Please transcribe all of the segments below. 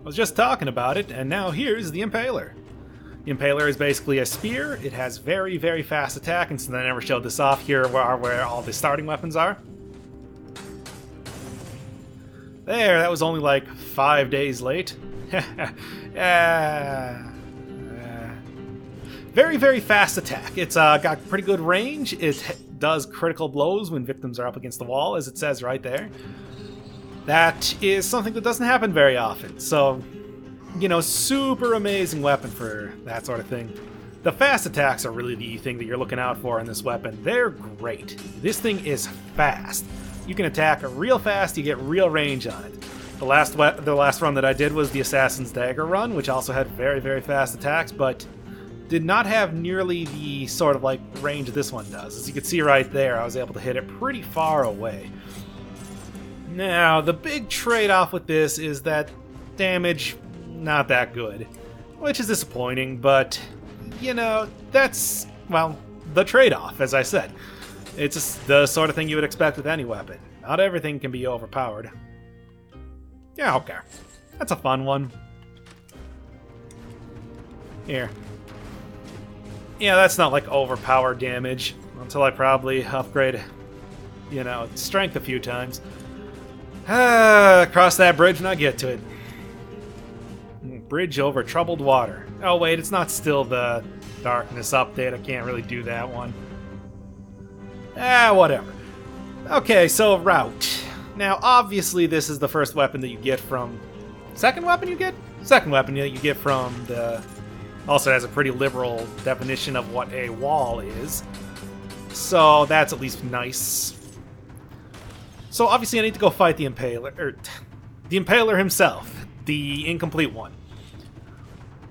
was just talking about it, and now here's the Impaler. The Impaler is basically a spear. It has very, very fast attack, and since I never showed this off, here where all the starting weapons are. There, that was only like 5 days late. Very, very fast attack. It's got pretty good range. It does critical blows when victims are up against the wall, as it says right there. That is something that doesn't happen very often. So, you know, super amazing weapon for that sort of thing. The fast attacks are really the thing that you're looking out for in this weapon. They're great. This thing is fast. You can attack real fast, you get real range on it. The last run that I did was the Assassin's Dagger run, which also had very, very fast attacks, but did not have nearly the sort of like range this one does. As you can see right there, I was able to hit it pretty far away. Now, the big trade-off with this is that damage, not that good. Which is disappointing, but, you know, that's, well, the trade-off, as I said. It's just the sort of thing you would expect with any weapon. Not everything can be overpowered. Yeah, okay. That's a fun one. Here. Yeah, that's not like overpowered damage. Until I probably upgrade, you know, strength a few times. Cross that bridge when I get to it. Bridge over troubled water. Oh wait, it's not still the darkness update. I can't really do that one. Whatever. Okay, so route. Now, obviously, this is the first weapon that you get from... Second weapon you get? Second weapon that you get from the... Also has a pretty liberal definition of what a wall is. So that's at least nice. So obviously I need to go fight the Impaler, or the Impaler himself, the incomplete one.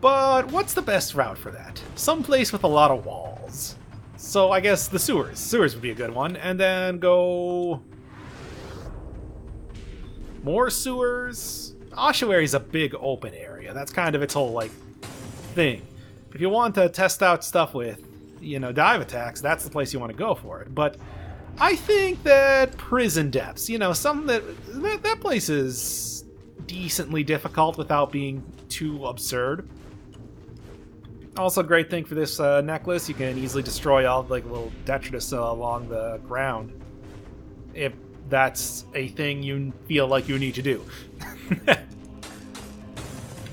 But what's the best route for that? Someplace with a lot of walls. So I guess the sewers. Sewers would be a good one. And then go... more sewers? Ossuary is a big open area. That's kind of its whole, like, thing. If you want to test out stuff with, you know, dive attacks, that's the place you want to go for it. But I think that prison depths, you know, some that place is decently difficult without being too absurd. Also, a great thing for this necklace, you can easily destroy all like little detritus along the ground, if that's a thing you feel like you need to do. I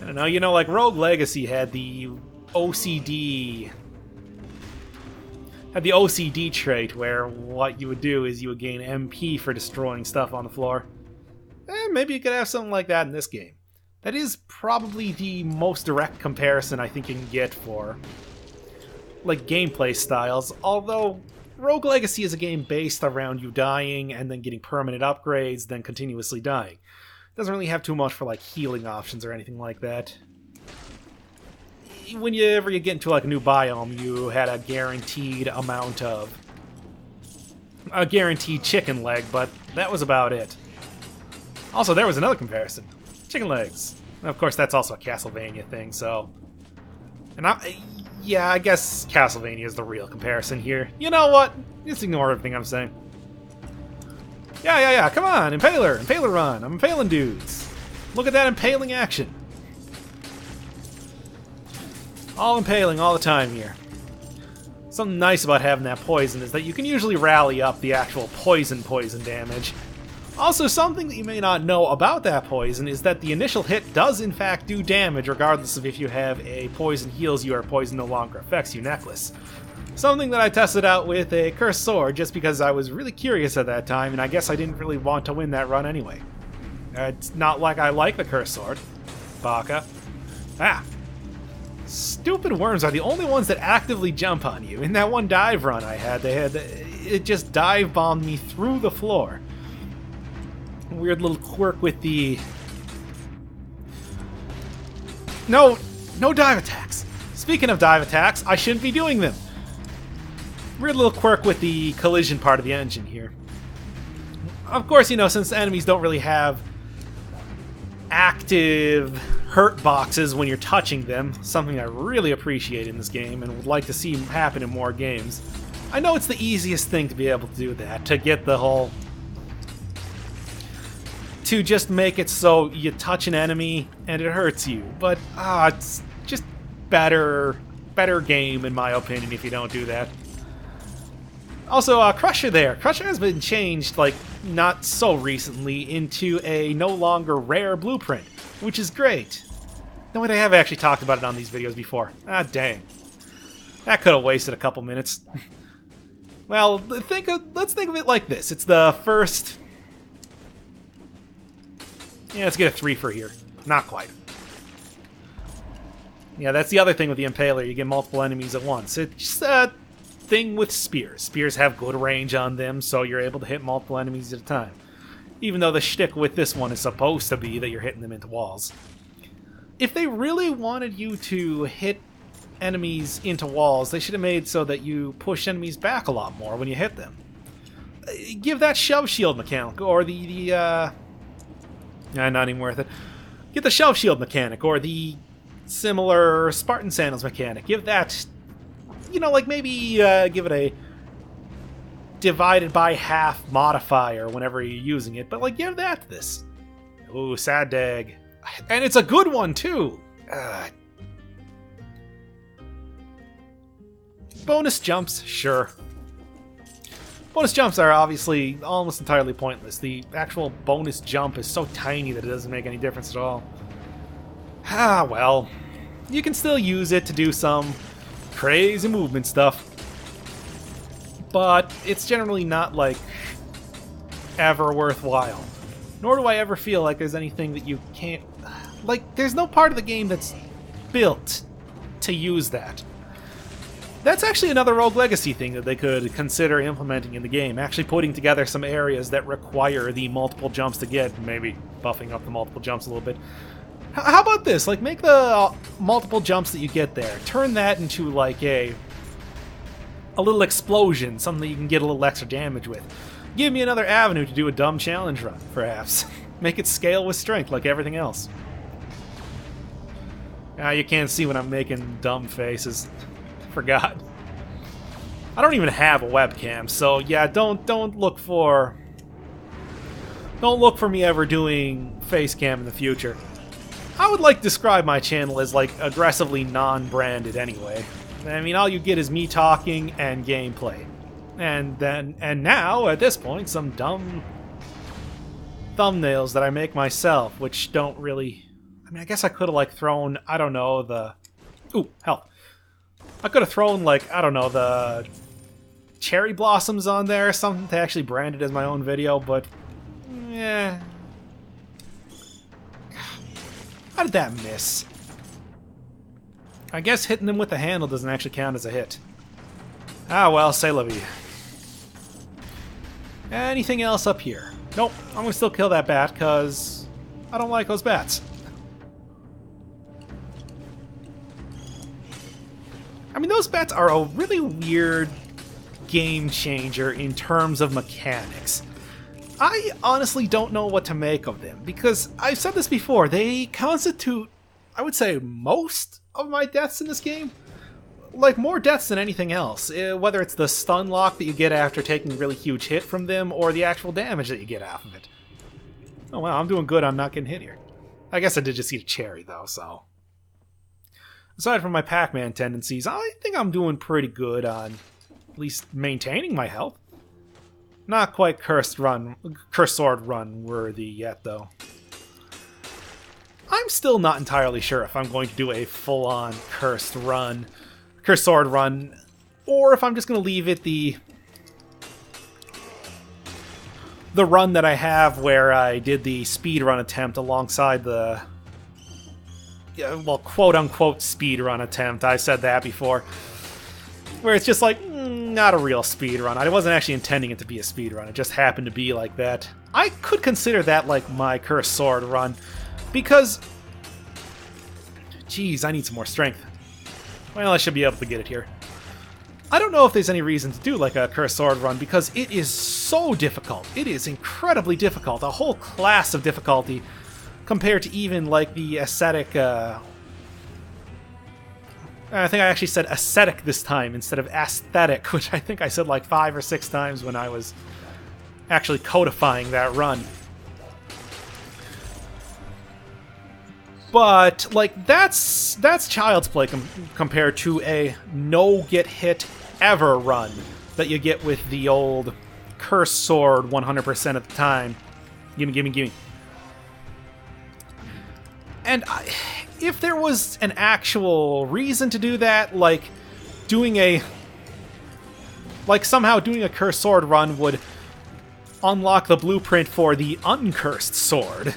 don't know, you know, like Rogue Legacy had the OCD trait where what you would do is you would gain MP for destroying stuff on the floor. Maybe you could have something like that in this game. That is probably the most direct comparison I think you can get for, like, gameplay styles, although Rogue Legacy is a game based around you dying and then getting permanent upgrades, then continuously dying. It doesn't really have too much for, like, healing options or anything like that. Whenever you get into like a new biome, you had a guaranteed amount of a guaranteed chicken leg, but that was about it. Also, there was another comparison. Chicken legs. And of course, that's also a Castlevania thing, so... And yeah, I guess Castlevania is the real comparison here. You know what? Just ignore everything I'm saying. Yeah, come on, Impaler! Impaler run! I'm impaling dudes! Look at that impaling action! All impaling all the time here. Something nice about having that poison is that you can usually rally up the actual poison damage. Also, something that you may not know about that poison is that the initial hit does in fact do damage regardless of if you have a poison heals you or poison no longer affects you necklace. Something that I tested out with a cursed sword just because I was really curious at that time, and I guess I didn't really want to win that run anyway. It's not like I like the cursed sword. Baka. Stupid worms are the only ones that actively jump on you. In that one dive run I had, it just dive bombed me through the floor. Weird little quirk with the... No dive attacks. Speaking of dive attacks, I shouldn't be doing them. Weird little quirk with the collision part of the engine here. Of course, you know, since enemies don't really have active hurt boxes when you're touching them, something I really appreciate in this game and would like to see happen in more games. I know it's the easiest thing to be able to do that, to get the whole... to just make it so you touch an enemy and it hurts you. But it's just better game in my opinion if you don't do that. Also, Crusher there. Crusher has been changed, like, not so recently into a no longer rare blueprint, which is great. No, wait, I have actually talked about it on these videos before. Dang. That could have wasted a couple minutes. Well, let's think of it like this. It's the first... Yeah, let's get a 3 for here. Not quite. Yeah, that's the other thing with the Impaler. You get multiple enemies at once. It's just a thing with spears. Spears have good range on them, so you're able to hit multiple enemies at a time. Even though the shtick with this one is supposed to be that you're hitting them into walls. If they really wanted you to hit enemies into walls, they should have made so that you push enemies back a lot more when you hit them. Give that shove shield mechanic, or not even worth it. Get the shove shield mechanic, or the similar Spartan Sandals mechanic. Give that, like maybe give it a divided by half modifier whenever you're using it, but like give that to this. Ooh, sad dag. And it's a good one, too! Bonus jumps, sure. Bonus jumps are obviously almost entirely pointless. The actual bonus jump is so tiny that it doesn't make any difference at all. Well. You can still use it to do some crazy movement stuff. But it's generally not, like, ever worthwhile. Nor do I ever feel like there's anything that you can't... Like, there's no part of the game that's built to use that. That's actually another Rogue Legacy thing that they could consider implementing in the game. Actually putting together some areas that require the multiple jumps to get, maybe buffing up the multiple jumps a little bit. How about this? Like, make the multiple jumps that you get there, turn that into, like, a little explosion, something that you can get a little extra damage with. Give me another avenue to do a dumb challenge run, perhaps. Make it scale with strength, like everything else. You can't see when I'm making dumb faces. Forgot. I don't even have a webcam, so yeah, don't look for me ever doing face cam in the future. I would like to describe my channel as like aggressively non-branded anyway. I mean, all you get is me talking and gameplay. And now, at this point, some dumb thumbnails that I make myself, which don't really... I mean, I guess I could have, like, thrown, I don't know, the... Ooh, hell. I could have thrown, like, I don't know, the cherry blossoms on there, something to actually brand it as my own video, but... Yeah. How did that miss? I guess hitting them with the handle doesn't actually count as a hit. Well, c'est la vie. Anything else up here? Nope, I'm gonna still kill that bat, because I don't like those bats. I mean, those bats are a really weird game changer in terms of mechanics. I honestly don't know what to make of them, because I've said this before, they constitute, I would say, most of my deaths in this game. Like, more deaths than anything else, whether it's the stun lock that you get after taking a really huge hit from them, or the actual damage that you get off of it. Oh wow, I'm doing good on not getting hit here. I guess I did just eat a cherry, though, so... Aside from my Pac-Man tendencies, I think I'm doing pretty good on at least maintaining my health. Not quite Cursed Sword Run worthy yet, though. I'm still not entirely sure if I'm going to do a full-on Cursed Sword Run, or if I'm just going to leave it the run that I have where I did the speedrun attempt alongside the, well, quote-unquote speedrun attempt. I said that before. Where it's just like, not a real speedrun. I wasn't actually intending it to be a speedrun. It just happened to be like that. I could consider that like my Cursed Sword Run, because... Geez, I need some more strength. Well, I should be able to get it here. I don't know if there's any reason to do like a Cursed Sword Run, because it is so difficult. It is incredibly difficult. A whole class of difficulty compared to even like the ascetic... I think I actually said ascetic this time instead of aesthetic, which I think I said like 5 or 6 times when I was actually codifying that run. But, like, that's child's play compared to a no-get-hit ever run that you get with the old Curse Sword 100% of the time. Gimme, gimme, gimme. And if there was an actual reason to do that, like somehow doing a Cursed Sword run would unlock the blueprint for the uncursed sword.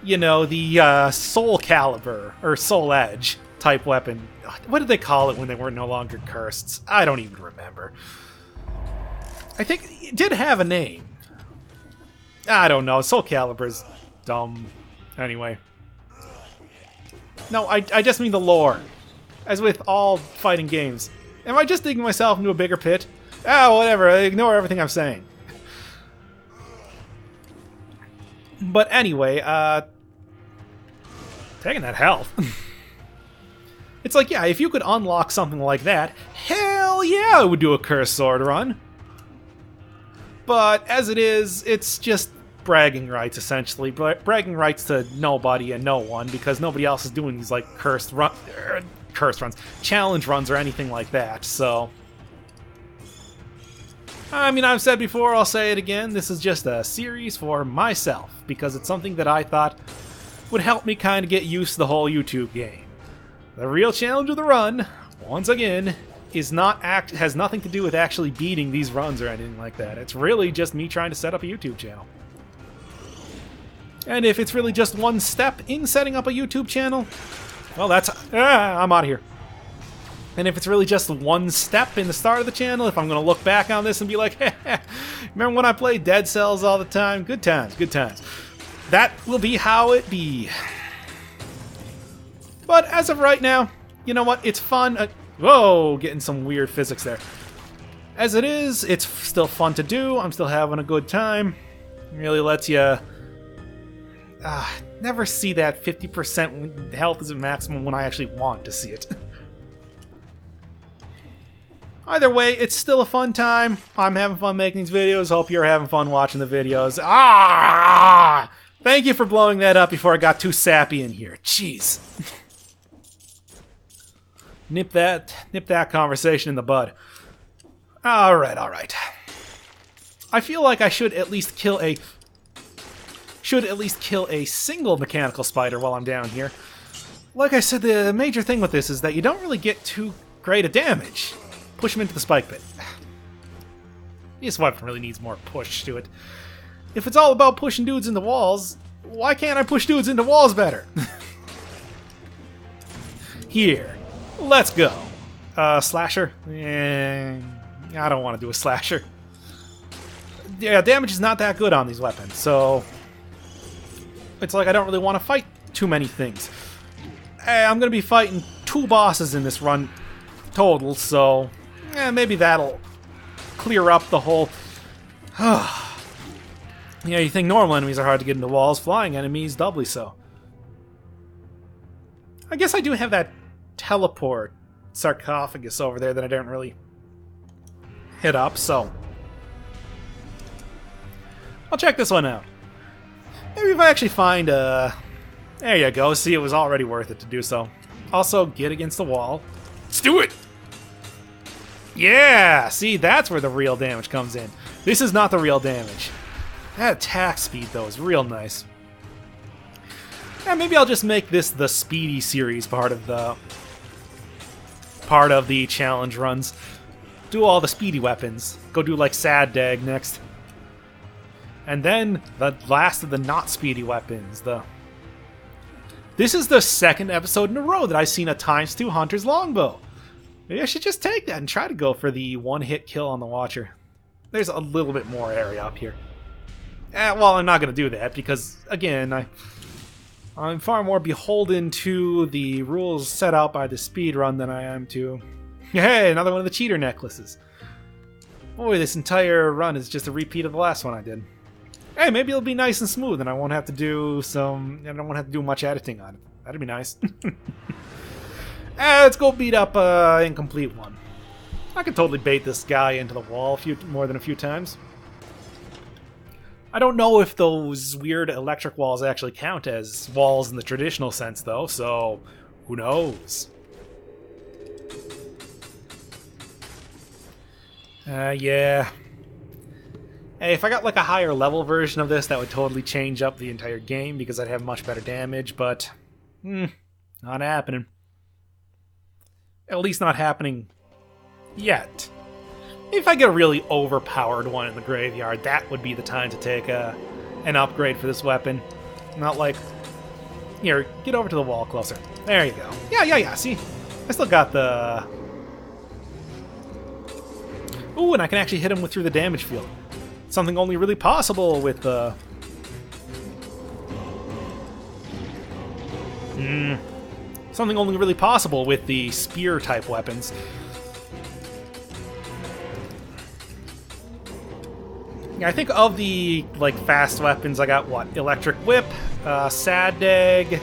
You know, the Soul Calibur, or Soul Edge type weapon. What did they call it when they were no longer cursed? I don't even remember. I think it did have a name. I don't know. Soul Calibur's dumb. Anyway. No, I just mean the lore. As with all fighting games. Am I just digging myself into a bigger pit? Oh, whatever. Ignore everything I'm saying. But anyway, taking that health. It's like, yeah, if you could unlock something like that, hell yeah, I would do a Cursed Sword run. But as it is, it's just bragging rights, essentially. Bragging rights to nobody and no one, because nobody else is doing these, like, cursed runs, challenge runs or anything like that, so... I mean, I've said before, I'll say it again, this is just a series for myself, because it's something that I thought would help me kind of get used to the whole YouTube game. The real challenge of the run, once again, has nothing to do with actually beating these runs or anything like that. It's really just me trying to set up a YouTube channel. And if it's really just one step in setting up a YouTube channel, well, that's... I'm out of here. And if it's really just one step in the start of the channel, if I'm going to look back on this and be like, remember when I played Dead Cells all the time? Good times, good times. That will be how it be. But as of right now, you know what? It's fun. Whoa, getting some weird physics there. As it is, it's still fun to do. I'm still having a good time. It really lets you... never see that 50% health is at maximum when I actually want to see it. Either way, it's still a fun time. I'm having fun making these videos. Hope you're having fun watching the videos. Thank you for blowing that up before I got too sappy in here. Jeez. Nip that conversation in the bud. Alright, alright. I feel like I should at least kill a single mechanical spider while I'm down here. Like I said, the major thing with this is that you don't really get too great a damage. Push him into the spike pit. This weapon really needs more push to it. If it's all about pushing dudes into walls, why can't I push dudes into walls better? Here. Let's go. Slasher? I don't want to do a slasher. Yeah, damage is not that good on these weapons, so... It's like I don't really want to fight too many things. I'm going to be fighting 2 bosses in this run total, so... maybe that'll clear up the whole... Yeah, you think normal enemies are hard to get into walls, flying enemies doubly so. I guess I do have that teleport sarcophagus over there that I didn't really hit up, so... I'll check this one out. Maybe if I actually find a... There you go, see, it was already worth it to do so. Also, get against the wall. Let's do it! Yeah! See, that's where the real damage comes in. This is not the real damage. That attack speed, though, is real nice. Yeah, maybe I'll just make this the speedy series part of the challenge runs. Do all the speedy weapons. Go do, like, Sad Dag next. And then the last of the not speedy weapons. This is the 2nd episode in a row that I've seen a ×2 Hunter's Longbow. Maybe I should just take that and try to go for the one-hit kill on the Watcher. There's a little bit more area up here. Well, I'm not going to do that because, again, I'm far more beholden to the rules set out by the speedrun than I am to... Hey, another one of the cheater necklaces. Boy, this entire run is just a repeat of the last one I did. Hey, maybe it'll be nice and smooth and I won't have to do I don't have to do much editing on it. That'd be nice. Let's go beat up incomplete one. I could totally bait this guy into the wall more than a few times. I don't know if those weird electric walls actually count as walls in the traditional sense, though, so who knows? Yeah. Hey, if I got like a higher level version of this, that would totally change up the entire game because I'd have much better damage, but not happening. At least not happening yet. If I get a really overpowered one in the graveyard, that would be the time to take an upgrade for this weapon. Not like, here, get over to the wall closer. There you go. Yeah, see? I still got the... Ooh, and I can actually hit him through the damage field. Something only really possible with the... Something only really possible with the spear-type weapons. Yeah, I think of the like fast weapons, I got what? Electric Whip, Sad Dag,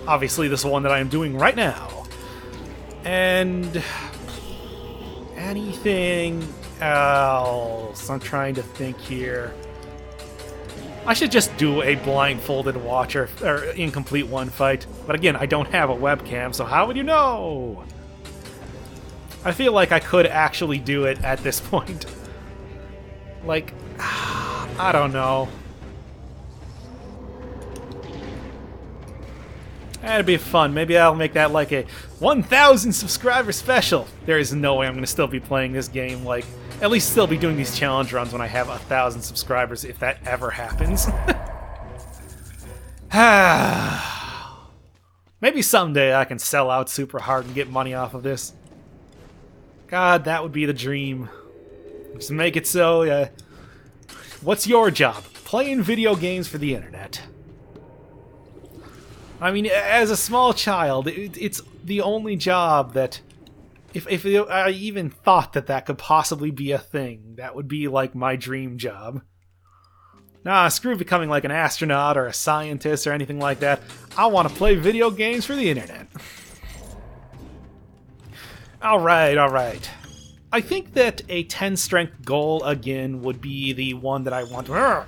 obviously this one that I am doing right now, and anything else. I'm trying to think here. I should just do a blindfolded watcher or incomplete one fight, but again, I don't have a webcam, so how would you know? I feel like I could actually do it at this point. Like, I don't know. That'd be fun. Maybe I'll make that like a 1,000 subscriber special. There is no way I'm going to still be playing this game, like, at least still be doing these challenge runs when I have 1,000 subscribers, if that ever happens. Maybe someday I can sell out super hard and get money off of this. God, that would be the dream. Just make it so, yeah. What's your job? Playing video games for the internet. I mean, as a small child, it's the only job that... If I even thought that that could possibly be a thing, that would be, like, my dream job. Nah, screw becoming, like, an astronaut or a scientist or anything like that. I want to play video games for the internet. Alright. I think that a 10 strength goal, again, would be the one that I want to...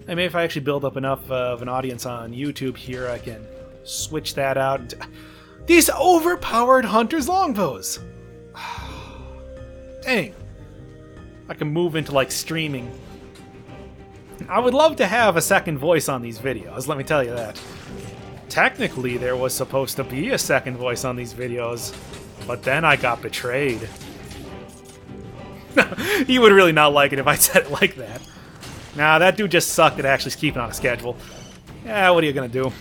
Maybe if I actually build up enough of an audience on YouTube here, I can switch that out. These overpowered Hunter's Longbows! Dang. I can move into, like, streaming. I would love to have a second voice on these videos, let me tell you that. Technically, there was supposed to be a second voice on these videos, but then I got betrayed. He would really not like it if I said it like that. Nah, that dude just sucked at actually keeping on a schedule. Yeah, what are you gonna do?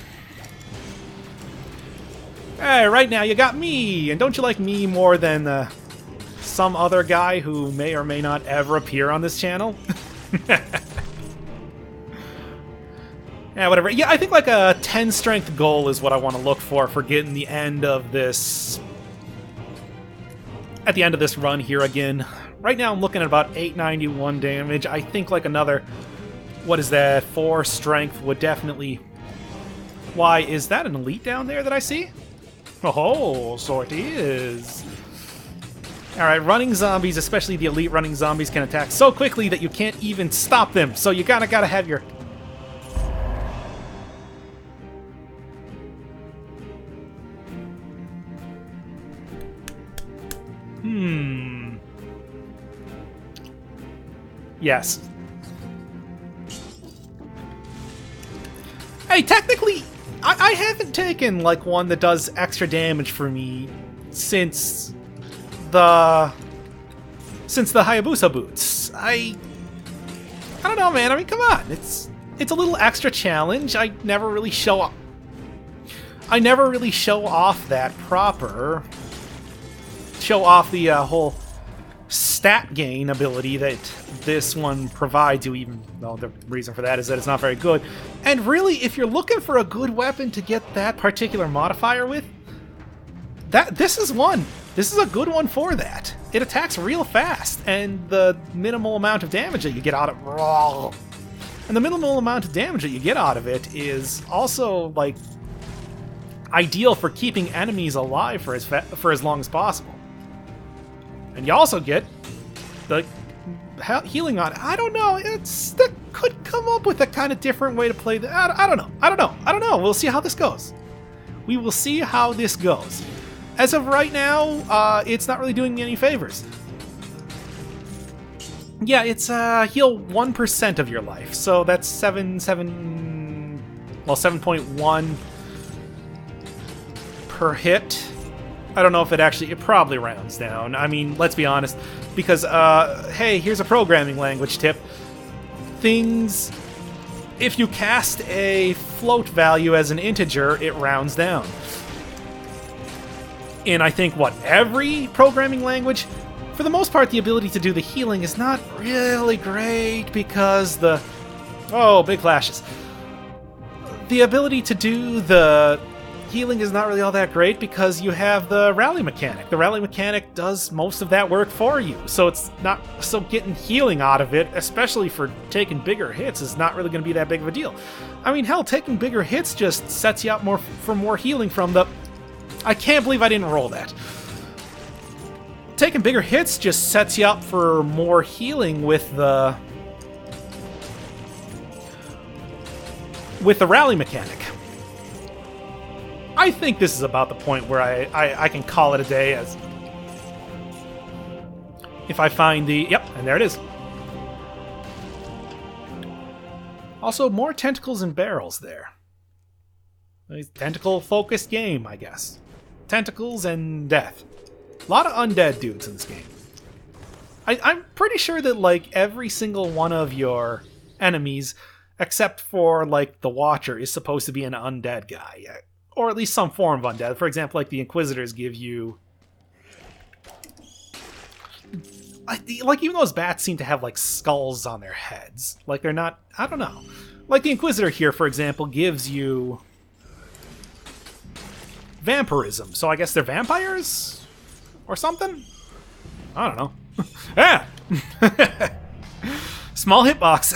Hey, right now you got me, and don't you like me more than some other guy who may or may not ever appear on this channel? Yeah, whatever. Yeah, I think like a 10 strength goal is what I want to look for getting the end of this... At the end of this run here again. Right now I'm looking at about 891 damage. I think like another... What is that? 4 strength would definitely... Why, is that an elite down there that I see? Oh, so it is. Alright, running zombies, especially the elite running zombies, can attack so quickly that you can't even stop them. So you gotta have your... Yes. Hey, technically, I haven't taken, like, one that does extra damage for me since the Hayabusa boots. I don't know, man. I mean, come on. It's a little extra challenge. I never really show off that proper. Show off the whole stat gain ability that this one provides you, even though the reason for that is that it's not very good. And really, if you're looking for a good weapon to get that particular modifier with, this is one. This is a good one for that. It attacks real fast, and the minimal amount of damage that you get out of it is also, like, ideal for keeping enemies alive for as long as possible. And you also get the healing on. I don't know. That could come up with a kind of different way to play the. I don't know. I don't know. We'll see how this goes. We will see how this goes. As of right now, it's not really doing me any favors. Yeah, it's heal 1% of your life, so that's 7.1 per hit. I don't know if it probably rounds down. I mean, let's be honest, because, hey, here's a programming language tip. If you cast a float value as an integer, it rounds down. In, I think, every programming language, for the most part, the ability to do the healing is not really great because big flashes. The ability to do the healing is not really all that great because you have the rally mechanic. The rally mechanic does most of that work for you, so it's not so getting healing out of it, especially for taking bigger hits, is not really going to be that big of a deal. I mean, hell, taking bigger hits just sets you up for more healing from the... I can't believe I didn't roll that. Taking bigger hits just sets you up for more healing with the rally mechanic. I think this is about the point where I can call it a day, as if I find the... Yep, and there it is. Also, more tentacles and barrels there. A tentacle-focused game, I guess. Tentacles and death. A lot of undead dudes in this game. I'm pretty sure that, every single one of your enemies, except for, the Watcher, is supposed to be an undead guy. Or at least some form of undead. For example, the Inquisitors give you... even those bats seem to have, skulls on their heads. They're not... I don't know. The Inquisitor here, for example, gives you... vampirism. So I guess they're vampires? Or something? I don't know. Ah! Small hitbox.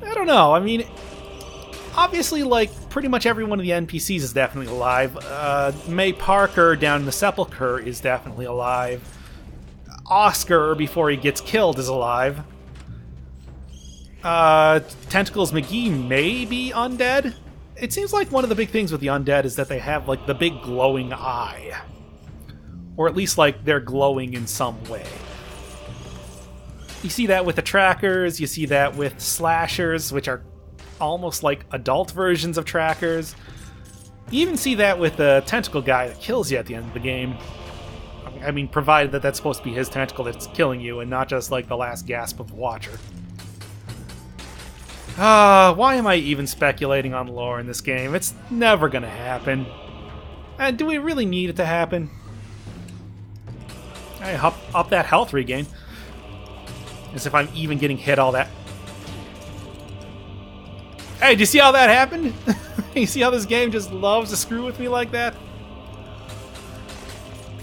I don't know. I mean, obviously, pretty much every one of the NPCs is definitely alive. May Parker down in the Sepulchre is definitely alive. Oscar, before he gets killed, is alive. Tentacles McGee may be undead. It seems like one of the big things with the undead is that they have, the big glowing eye. Or at least, they're glowing in some way. You see that with the trackers, you see that with slashers, which are almost like adult versions of trackers. You even see that with the tentacle guy that kills you at the end of the game. I mean, provided that that's supposed to be his tentacle that's killing you and not just, the last gasp of the Watcher. Why am I even speculating on lore in this game? It's never gonna happen. And do we really need it to happen? Hey, up that health regain. As if I'm even getting hit all that. Hey, do you see how that happened? You see how this game just loves to screw with me like that?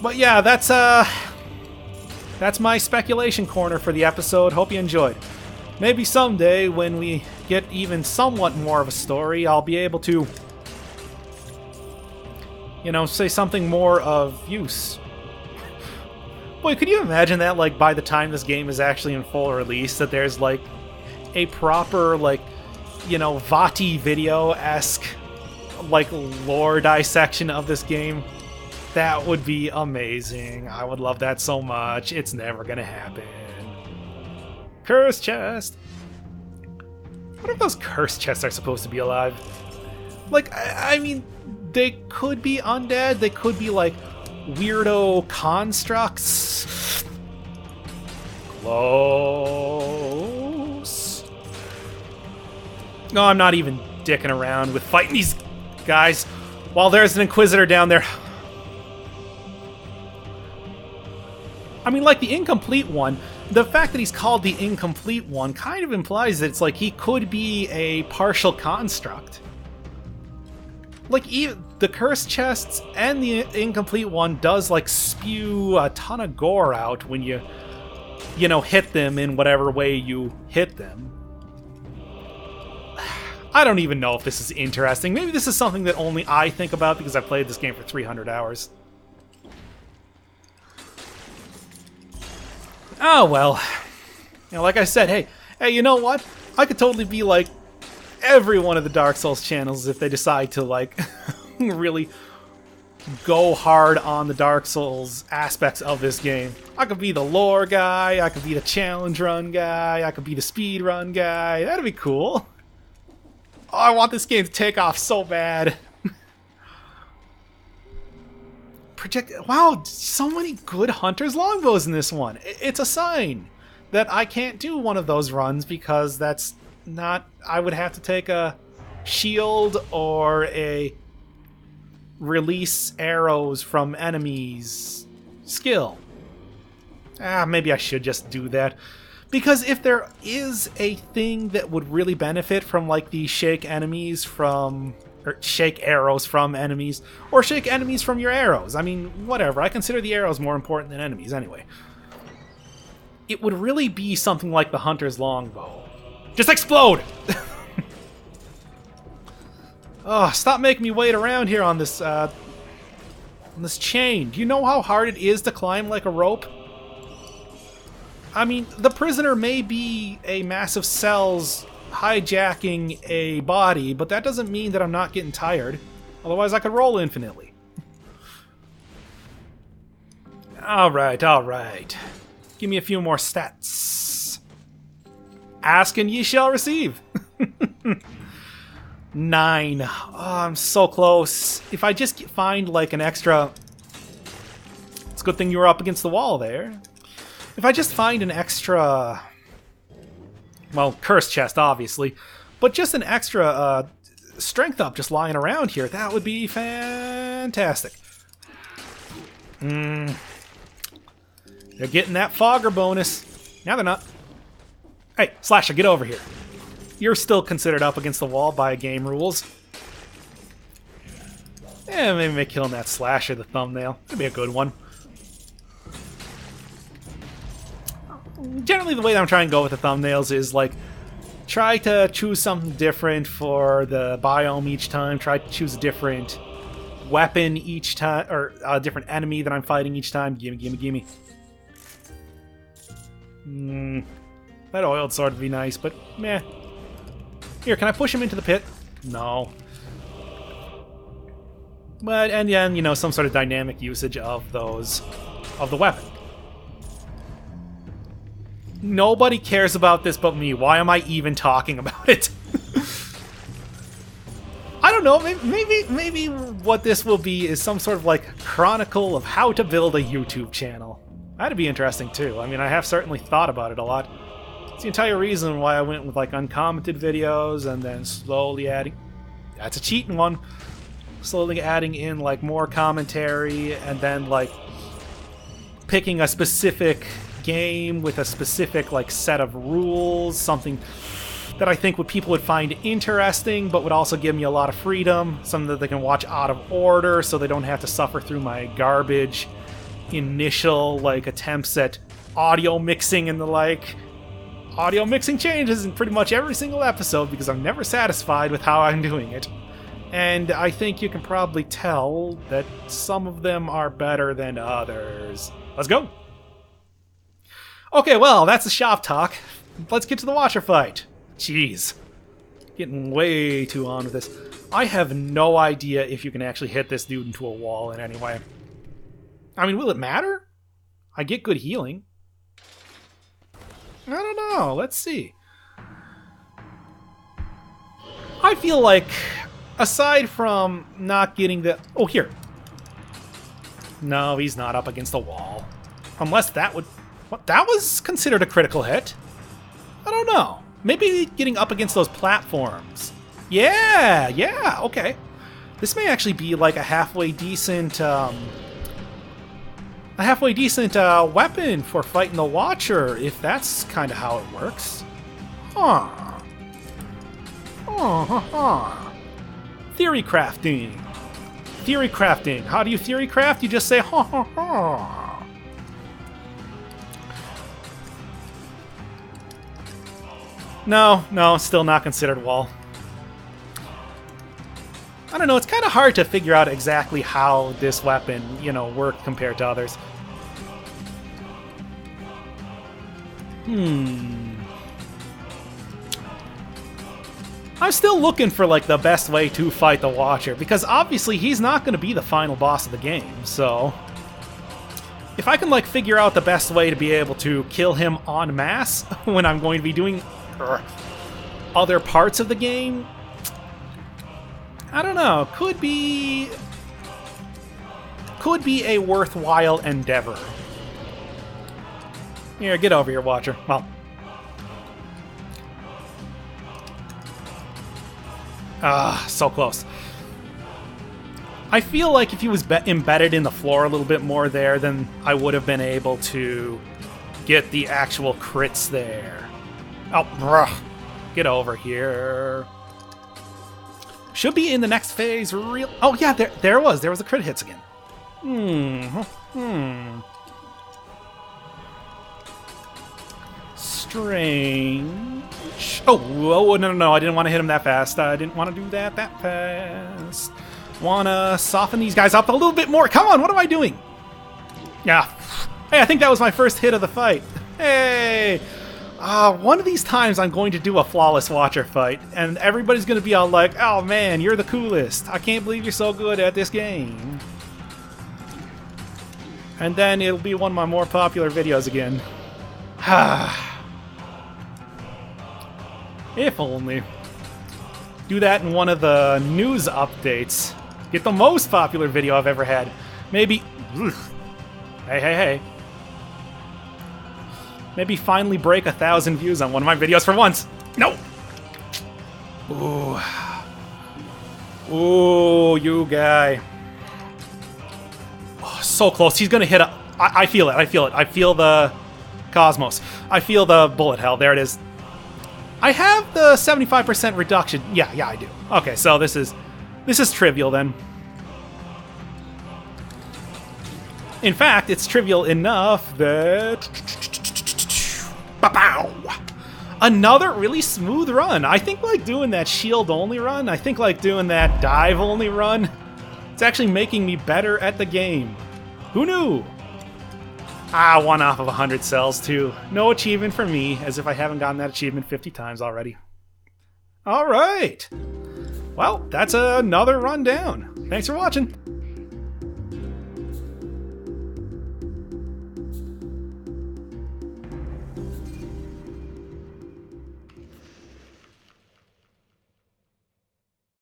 But yeah, that's my speculation corner for the episode. Hope you enjoyed. Maybe someday, when we get even somewhat more of a story, I'll be able to, say something more of use. Boy, could you imagine that, by the time this game is actually in full release, that there's, a proper, Vati video-esque, lore dissection of this game? That would be amazing. I would love that so much. It's never gonna happen. Curse chest! What if those curse chests are supposed to be alive? I mean, they could be undead, they could be, weirdo constructs. Close. No, I'm not even dicking around with fighting these guys while there's an Inquisitor down there. I mean, the incomplete one, the fact that he's called the incomplete one kind of implies that it's he could be a partial construct. Even the cursed chests and the incomplete one does, spew a ton of gore out when you hit them in whatever way you hit them. I don't even know if this is interesting. Maybe this is something that only I think about because I played this game for 300 hours. Oh, well. You know, like I said, hey, you know what? I could totally be like every one of the Dark Souls channels if they decide to, like, really go hard on the Dark Souls aspects of this game. I could be the lore guy, I could be the challenge run guy, I could be the speed run guy. That'd be cool. Oh, I want this game to take off so bad. Wow, so many good Hunter's Longbows in this one. It's a sign that I can't do one of those runs because that's not... I would have to take a shield or a release arrows from enemies skill. Maybe I should just do that. Because if there is a thing that would really benefit from, like, the shake enemies from... or shake arrows from enemies, or shake enemies from your arrows. I mean, whatever. I consider the arrows more important than enemies anyway. It would really be something like the Hunter's Longbow. Just explode! Oh, stop making me wait around here on this chain. Do you know how hard it is to climb like a rope? I mean, the prisoner may be a massive cells hijacking a body, but that doesn't mean that I'm not getting tired. Otherwise, I could roll infinitely. Alright, alright. Give me a few more stats. Ask and ye shall receive. 9. Oh, I'm so close. If I just find, like, an extra... It's a good thing you were up against the wall there. If I just find an extra... Well, curse chest, obviously. But just an extra strength up just lying around here. That would be fantastic. They're getting that fogger bonus. Now they're not. Hey, Slasher, get over here. You're still considered up against the wall by game rules. Maybe make killing that Slasher the thumbnail. That'd be a good one. Generally, the way that I'm trying to go with the thumbnails is, like, try to choose something different for the biome each time. Try to choose a different weapon each time, or a different enemy that I'm fighting each time. Gimme, gimme, gimme. That oiled sword would be nice, but meh. Here, can I push him into the pit? No. But, and then, you know, some sort of dynamic usage of those, of the weapon. Nobody cares about this but me. Why am I even talking about it? I don't know. Maybe what this will be is some sort of, like, chronicle of how to build a YouTube channel. That'd be interesting too. I mean, I have certainly thought about it a lot. It's the entire reason why I went with, like, uncommented videos and then slowly adding... That's a cheating one. Slowly adding in, like, more commentary and then, like, picking a specific game with a specific, like, set of rules, something that I think people would find interesting, but would also give me a lot of freedom, something that they can watch out of order so they don't have to suffer through my garbage initial, like, attempts at audio mixing and the like. Audio mixing changes in pretty much every single episode because I'm never satisfied with how I'm doing it. And I think you can probably tell that some of them are better than others. Let's go! Okay, well, that's the shop talk. Let's get to the Watcher fight. Jeez. Getting way too on with this. I have no idea if you can actually hit this dude into a wall in any way. I mean, will it matter? I get good healing. I don't know. Let's see. I feel like, aside from not getting the... Oh, here. No, he's not up against the wall. Unless that would... What? That was considered a critical hit? I don't know. Maybe getting up against those platforms. Yeah, okay. This may actually be like a halfway decent... weapon for fighting the Watcher, if that's kind of how it works. Theory crafting. Theory crafting. How do you theory craft? You just say ha ha ha. No, still not considered wall. I don't know, it's kind of hard to figure out exactly how this weapon, you know, worked compared to others. I'm still looking for, like, the best way to fight the Watcher, because obviously he's not going to be the final boss of the game, so... If I can, like, figure out the best way to be able to kill him en masse when I'm going to be doing other parts of the game, I don't know, could be a worthwhile endeavor. Here, get over here, Watcher. Well... so close. I feel like if he was embedded in the floor a little bit more there, then I would have been able to get the actual crits there. Oh, bruh. Get over here. Should be in the next phase. Oh, yeah, there was. There was the crit hits again. Strange. Oh, no, I didn't want to hit him that fast. I didn't want to do that fast. Want to soften these guys up a little bit more. Come on, what am I doing? Yeah. Hey, I think that was my first hit of the fight. Hey. One of these times I'm going to do a flawless Watcher fight, and everybody's going to be all like, oh man, you're the coolest. I can't believe you're so good at this game. And then it'll be one of my more popular videos again. If only. Do that in one of the news updates. Get the most popular video I've ever had. Maybe... Hey. Maybe finally break 1,000 views on one of my videos for once. No! Ooh, you guy. Oh, so close. He's gonna hit a... I feel it. I feel the cosmos. I feel the bullet hell. There it is. I have the 75% reduction. Yeah, I do. Okay, so this is trivial then. In fact, it's trivial enough that... Ba-pow! Another really smooth run. I think like doing that shield only run, I think like doing that dive only run, it's actually making me better at the game. Who knew? 1 off of 100 cells too. No achievement for me, as if I haven't gotten that achievement 50 times already. Alright. Well, that's another rundown. Thanks for watching.